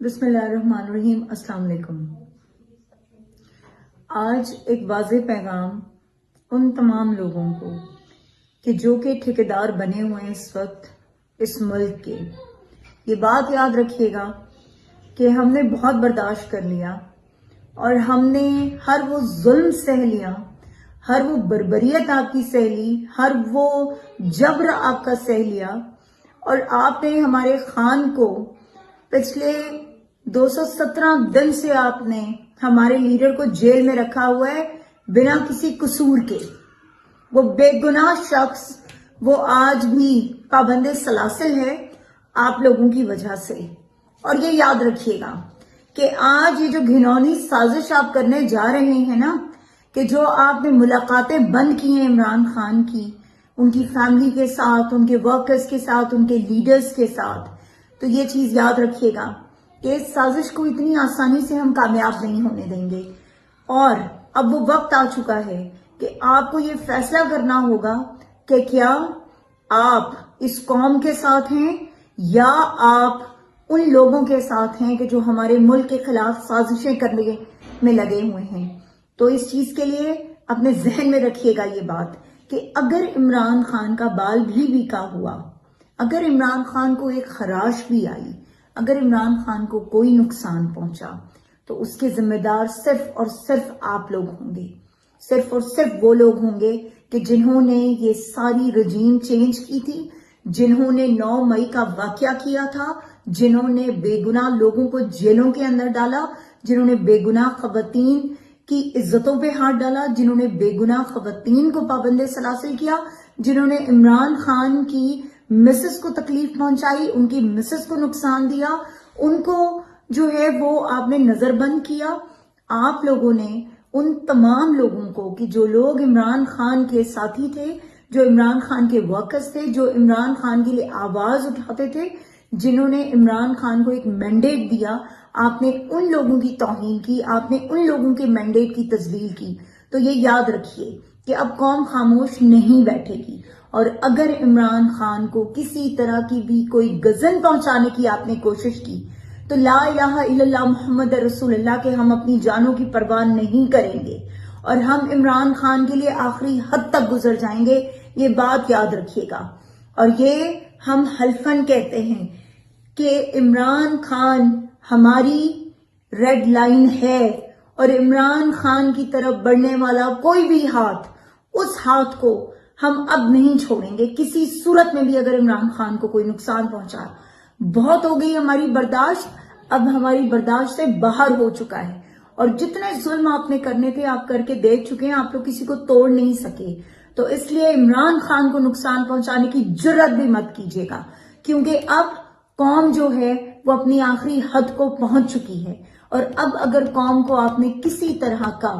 बिस्मिल्लाहिर्रहमानिर्रहीम। अस्सलाम वालेकुम। आज एक वाज़ेह पैगाम उन तमाम लोगों को कि जो कि ठेकेदार बने हुए हैं इस वक्त इस मुल्क के, ये बात याद रखिएगा कि हमने बहुत बर्दाश्त कर लिया और हमने हर वो जुल्म सह लिया, हर वो बर्बरियत आपकी सह ली, हर वो जबर आपका सह लिया, और आपने हमारे खान को पिछले 217 दिन से आपने हमारे लीडर को जेल में रखा हुआ है बिना किसी कसूर के। वो बेगुनाह शख्स वो आज भी पाबंदे सलासिल है आप लोगों की वजह से। और ये याद रखिएगा कि आज ये जो घिनौनी साजिश आप करने जा रहे हैं ना, कि जो आपने मुलाकातें बंद की हैं इमरान खान की, उनकी फैमिली के साथ, उनके वर्कर्स के साथ, उनके लीडर्स के साथ, तो ये चीज याद रखिएगा कि इस साजिश को इतनी आसानी से हम कामयाब नहीं होने देंगे। और अब वो वक्त आ चुका है कि आपको ये फैसला करना होगा कि क्या आप इस कौम के साथ हैं या आप उन लोगों के साथ हैं कि जो हमारे मुल्क के खिलाफ साजिशें करने में लगे हुए हैं। तो इस चीज के लिए अपने जहन में रखिएगा ये बात कि अगर इमरान खान का बाल भी बीका हुआ, अगर इमरान खान को एक खराश भी आई, अगर इमरान खान को कोई नुकसान पहुंचा, तो उसके जिम्मेदार सिर्फ और सिर्फ आप लोग होंगे। सिर्फ और सिर्फ वो लोग होंगे कि जिन्होंने ये सारी रजीम चेंज की थी, जिन्होंने 9 मई का वाकया किया था, जिन्होंने बेगुनाह लोगों को जेलों के अंदर डाला, जिन्होंने बेगुनाह खवातीन की इज्जतों पे हाथ डाला, जिन्होंने बेगुनाह खवातीन को पाबंदे सलासिल किया, जिन्होंने इमरान खान की मिसेस को तकलीफ पहुंचाई, उनकी मिसेस को नुकसान दिया, उनको जो है वो आपने नजरबंद किया। आप लोगों ने उन तमाम लोगों को कि जो लोग इमरान खान के साथी थे, जो इमरान खान के वर्कर्स थे, जो इमरान खान के लिए आवाज उठाते थे, जिन्होंने इमरान खान को एक मैंडेट दिया, आपने उन लोगों की तौहीन की, आपने उन लोगों के मैंडेट की तजलील की। तो ये याद रखिए कि अब कौम खामोश नहीं बैठेगी। और अगर इमरान खान को किसी तरह की भी कोई गजन पहुंचाने की आपने कोशिश की, तो ला इलाहा इल्लल्लाह मुहम्मद रसूलुल्लाह के हम अपनी जानों की परवाह नहीं करेंगे और हम इमरान खान के लिए आखिरी हद तक गुजर जाएंगे। ये बात याद रखिएगा। और ये हम हल्फन कहते हैं कि इमरान खान हमारी रेड लाइन है और इमरान खान की तरफ बढ़ने वाला कोई भी हाथ, उस हाथ को हम अब नहीं छोड़ेंगे किसी सूरत में भी। अगर इमरान खान को कोई नुकसान पहुंचा, बहुत हो गई हमारी बर्दाश्त, अब हमारी बर्दाश्त से बाहर हो चुका है। और जितने जुल्म आपने करने थे आप करके देख चुके हैं, आप लोग किसी को तोड़ नहीं सके। तो इसलिए इमरान खान को नुकसान पहुंचाने की जुर्रत भी मत कीजिएगा, क्योंकि अब कौम जो है वो अपनी आखिरी हद को पहुंच चुकी है। और अब अगर कौम को आपने किसी तरह का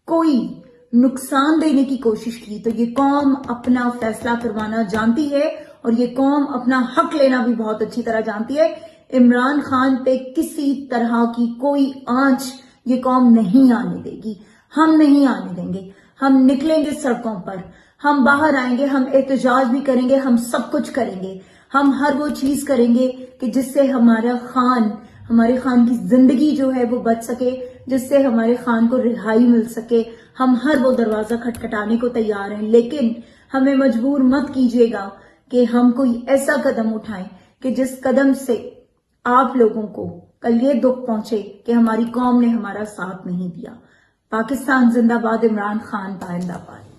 कोई नुकसान देने की कोशिश की, तो ये कौम अपना फैसला करवाना जानती है और ये कौम अपना हक लेना भी बहुत अच्छी तरह जानती है। इमरान खान पे किसी तरह की कोई आंच ये कौम नहीं आने देगी, हम नहीं आने देंगे। हम निकलेंगे सड़कों पर, हम बाहर आएंगे, हम एहतजाज भी करेंगे, हम सब कुछ करेंगे। हम हर वो चीज करेंगे कि जिससे हमारे खान की जिंदगी जो है वो बच सके, जिससे हमारे खान को रिहाई मिल सके। हम हर वो दरवाजा खटखटाने को तैयार हैं, लेकिन हमें मजबूर मत कीजिएगा कि हम कोई ऐसा कदम उठाएं कि जिस कदम से आप लोगों को कल ये दुख पहुंचे कि हमारी कौम ने हमारा साथ नहीं दिया। पाकिस्तान जिंदाबाद, इमरान खान पाइंदाबाद।